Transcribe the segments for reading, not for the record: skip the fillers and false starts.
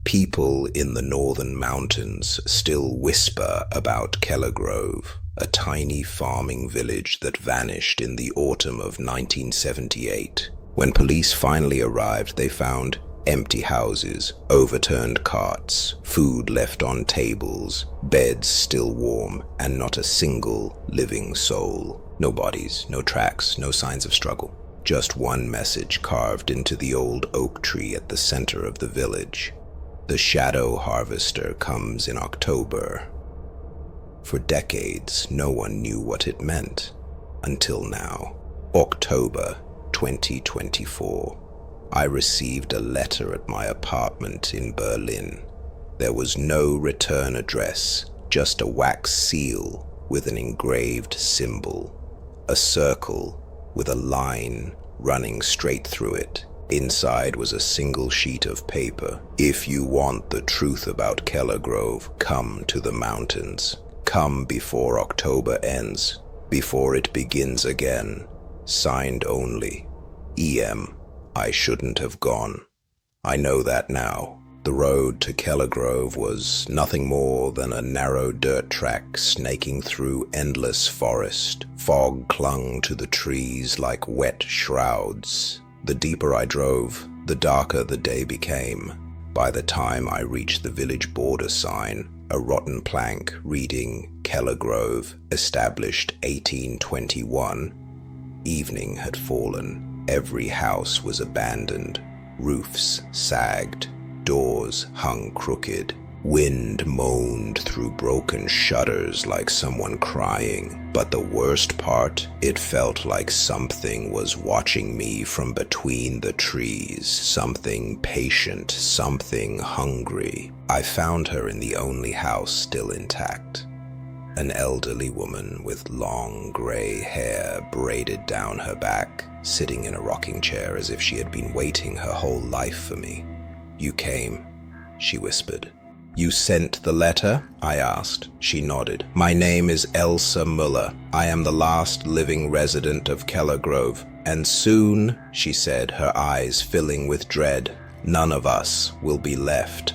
People in the northern mountains still whisper about Kellergrove, a tiny farming village that vanished in the autumn of 1978. When police finally arrived, they found empty houses, overturned carts, food left on tables, beds still warm, and not a single living soul. No bodies, no tracks, no signs of struggle. Just one message carved into the old oak tree at the center of the village. The shadow harvester comes in October. For decades, no one knew what it meant. Until now. October 2024. I received a letter at my apartment in Berlin. There was no return address, just a wax seal with an engraved symbol. A circle with a line running straight through it. Inside was a single sheet of paper. If you want the truth about Kellergrove, come to the mountains. Come before October ends, before it begins again. Signed only, EM. I shouldn't have gone. I know that now. The road to Kellergrove was nothing more than a narrow dirt track snaking through endless forest. Fog clung to the trees like wet shrouds. The deeper I drove, the darker the day became. By the time I reached the village border sign, a rotten plank reading Kellergrove, established 1821, evening had fallen. Every house was abandoned. Roofs sagged. Doors hung crooked. Wind moaned through broken shutters like someone crying. But the worst part, it felt like something was watching me from between the trees. Something patient, something hungry. I found her in the only house still intact. An elderly woman with long gray hair braided down her back, sitting in a rocking chair as if she had been waiting her whole life for me. "You came," she whispered. "You sent the letter?" I asked. She nodded. "My name is Elsa Muller. I am the last living resident of Kellergrove. And soon," she said, her eyes filling with dread, "none of us will be left."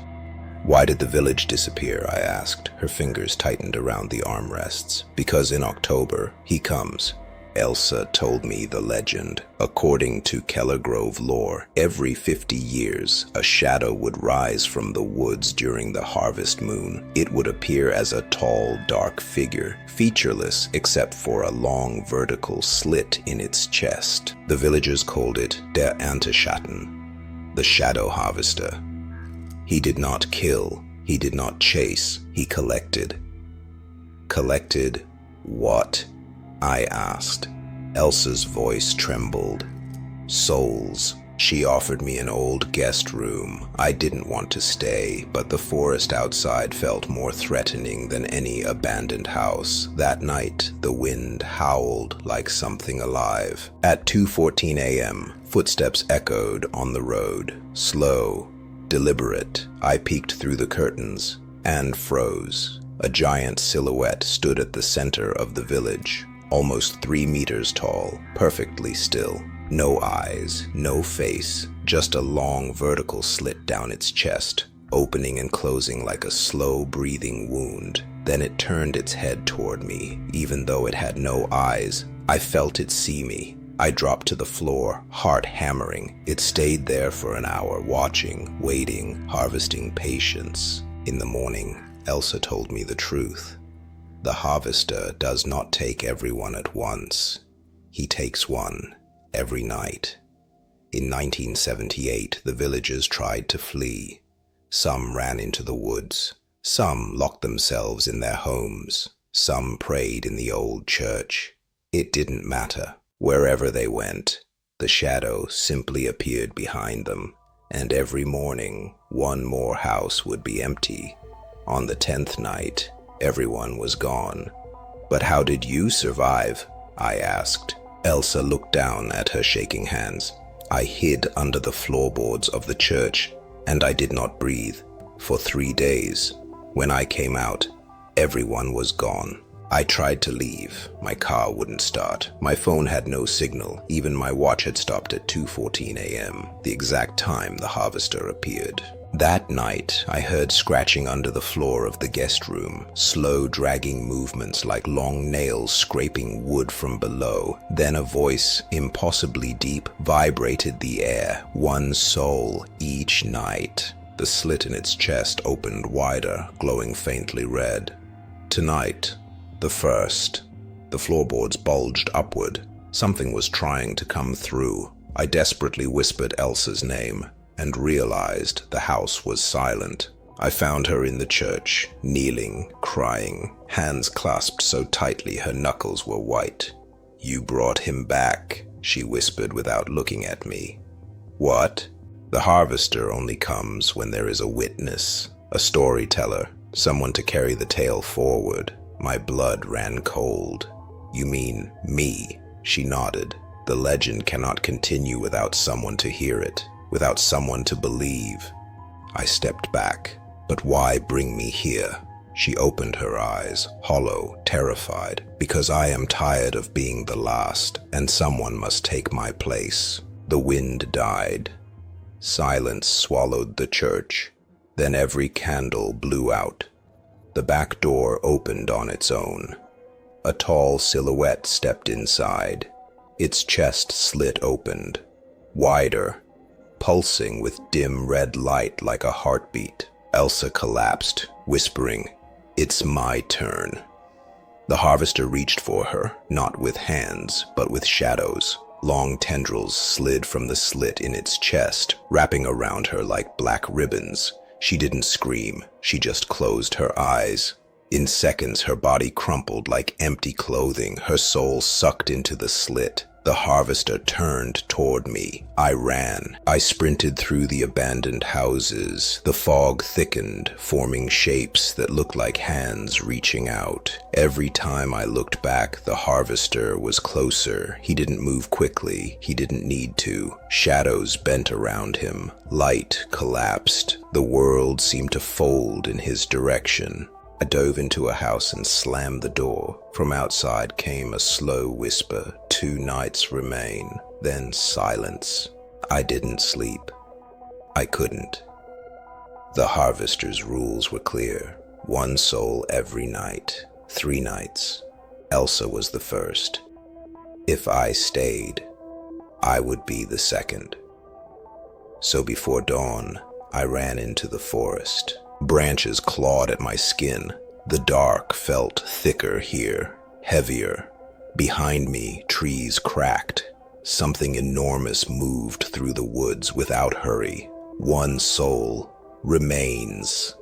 "Why did the village disappear?" I asked. Her fingers tightened around the armrests. "Because in October, he comes." Elsa told me the legend. According to Kellergrove lore, every 50 years, a shadow would rise from the woods during the harvest moon. It would appear as a tall, dark figure, featureless except for a long vertical slit in its chest. The villagers called it der Ernterschatten, the shadow harvester. He did not kill, he did not chase, he collected. Collected what? I asked. Elsa's voice trembled. Souls. She offered me an old guest room. I didn't want to stay, but the forest outside felt more threatening than any abandoned house. That night, the wind howled like something alive. At 2:14 a.m., footsteps echoed on the road. Slow, deliberate. I peeked through the curtains and froze. A giant silhouette stood at the center of the village. Almost 3 meters tall, perfectly still. No eyes, no face, just a long vertical slit down its chest, opening and closing like a slow-breathing wound. Then it turned its head toward me. Even though it had no eyes, I felt it see me. I dropped to the floor, heart hammering. It stayed there for an hour, watching, waiting, harvesting patience. In the morning, Elsa told me the truth. The harvester does not take everyone at once. He takes one every night. In 1978, the villagers tried to flee. Some ran into the woods. Some locked themselves in their homes. Some prayed in the old church. It didn't matter. Wherever they went, the shadow simply appeared behind them, and every morning, one more house would be empty. On the 10th night, everyone was gone. "But how did you survive?" I asked. Elsa looked down at her shaking hands. "I hid under the floorboards of the church, and I did not breathe. For 3 days. When I came out, everyone was gone. I tried to leave. My car wouldn't start. My phone had no signal. Even my watch had stopped at 2:14 a.m., the exact time the harvester appeared. That night, I heard scratching under the floor of the guest room, slow dragging movements like long nails scraping wood from below. Then a voice, impossibly deep, vibrated the air, one soul each night. The slit in its chest opened wider, glowing faintly red. Tonight, the first. The floorboards bulged upward. Something was trying to come through. I desperately whispered Elsa's name and realized the house was silent. I found her in the church, kneeling, crying, hands clasped so tightly her knuckles were white. "You brought him back," she whispered without looking at me. "What?" "The harvester only comes when there is a witness, a storyteller, someone to carry the tale forward." My blood ran cold. "You mean me?" She nodded. "The legend cannot continue without someone to hear it, without someone to believe." I stepped back. "But why bring me here?" She opened her eyes, hollow, terrified. "Because I am tired of being the last, and someone must take my place." The wind died. Silence swallowed the church. Then every candle blew out. The back door opened on its own. A tall silhouette stepped inside. Its chest slit opened, wider, pulsing with dim red light like a heartbeat. Elsa collapsed, whispering, "It's my turn." The harvester reached for her, not with hands, but with shadows. Long tendrils slid from the slit in its chest, wrapping around her like black ribbons. She didn't scream, she just closed her eyes. In seconds, her body crumpled like empty clothing, her soul sucked into the slit. The harvester turned toward me. I ran. I sprinted through the abandoned houses. The fog thickened, forming shapes that looked like hands reaching out. Every time I looked back, the harvester was closer. He didn't move quickly. He didn't need to. Shadows bent around him. Light collapsed. The world seemed to fold in his direction. I dove into a house and slammed the door. From outside came a slow whisper, 2 nights remain, then silence. I didn't sleep. I couldn't. The harvester's rules were clear. 1 soul every night, 3 nights. Elsa was the first. If I stayed, I would be the second. So before dawn, I ran into the forest. Branches clawed at my skin. The dark felt thicker here, heavier. Behind me, trees cracked. Something enormous moved through the woods without hurry. 1 soul remains.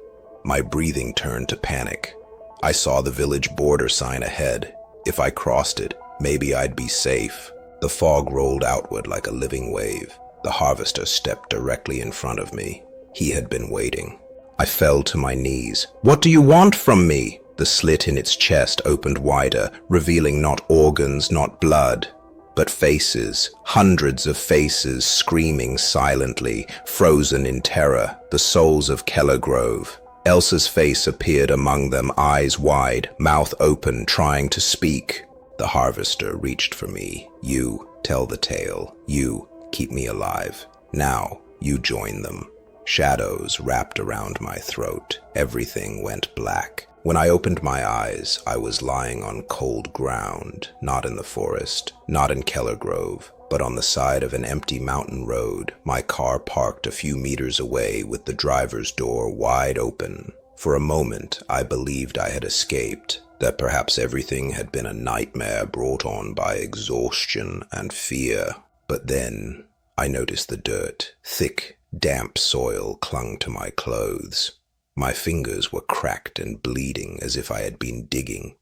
My breathing turned to panic. I saw the village border sign ahead. If I crossed it, maybe I'd be safe. The fog rolled outward like a living wave. The harvester stepped directly in front of me. He had been waiting. I fell to my knees. "What do you want from me?" The slit in its chest opened wider, revealing not organs, not blood, but faces, hundreds of faces screaming silently, frozen in terror, the souls of Kellergrove. Elsa's face appeared among them, eyes wide, mouth open, trying to speak. The harvester reached for me. "You tell the tale. You keep me alive. Now you join them." Shadows wrapped around my throat. Everything went black. When I opened my eyes, I was lying on cold ground, not in the forest, not in Kellergrove, but on the side of an empty mountain road, my car parked a few meters away with the driver's door wide open. For a moment, I believed I had escaped, that perhaps everything had been a nightmare brought on by exhaustion and fear. But then I noticed the dirt, thick, damp soil clung to my clothes. My fingers were cracked and bleeding as if I had been digging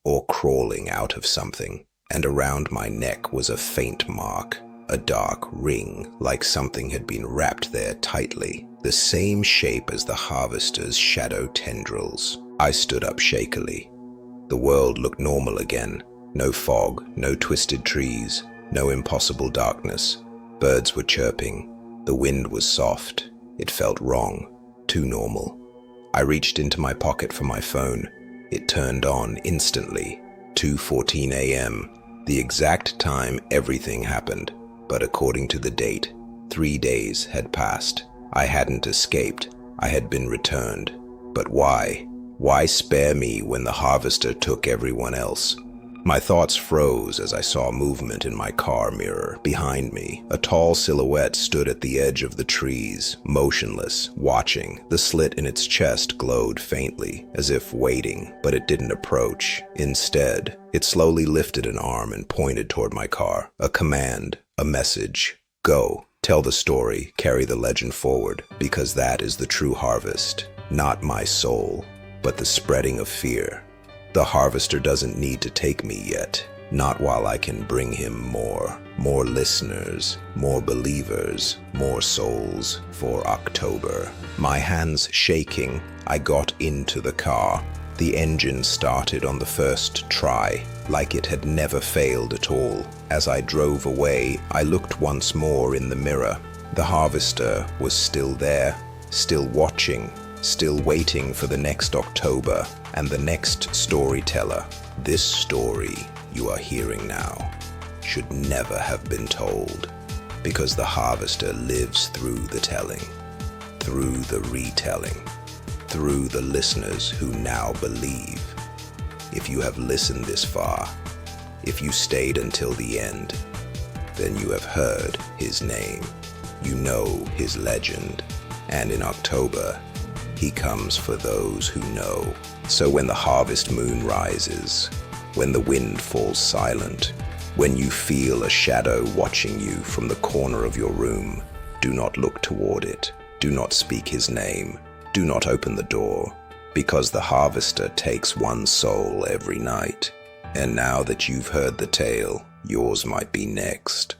or crawling out of something. And around my neck was a faint mark, a dark ring, like something had been wrapped there tightly, the same shape as the harvester's shadow tendrils. I stood up shakily. The world looked normal again. No fog, no twisted trees, no impossible darkness. Birds were chirping. The wind was soft. It felt wrong, too normal. I reached into my pocket for my phone. It turned on instantly. 2:14 a.m., the exact time everything happened. But according to the date, 3 days had passed. I hadn't escaped. I had been returned. But why? Why spare me when the harvester took everyone else? My thoughts froze as I saw movement in my car mirror. Behind me, a tall silhouette stood at the edge of the trees, motionless, watching. The slit in its chest glowed faintly, as if waiting, but it didn't approach. Instead, it slowly lifted an arm and pointed toward my car. A command, a message. Go, tell the story, carry the legend forward, because that is the true harvest. Not my soul, but the spreading of fear. The harvester doesn't need to take me yet, not while I can bring him more listeners, more believers, more souls for October. My hands shaking, I got into the car. The engine started on the first try, like it had never failed at all. As I drove away, I looked once more in the mirror. The harvester was still there, still watching, still waiting for the next October and the next storyteller. This story you are hearing now should never have been told, because the harvester lives through the telling, through the retelling, through the listeners who now believe. If you have listened this far, if you stayed until the end, then you have heard his name, you know his legend, and in October, he comes for those who know. So when the harvest moon rises, when the wind falls silent, when you feel a shadow watching you from the corner of your room, do not look toward it. Do not speak his name. Do not open the door, because the harvester takes one soul every night. And now that you've heard the tale, yours might be next.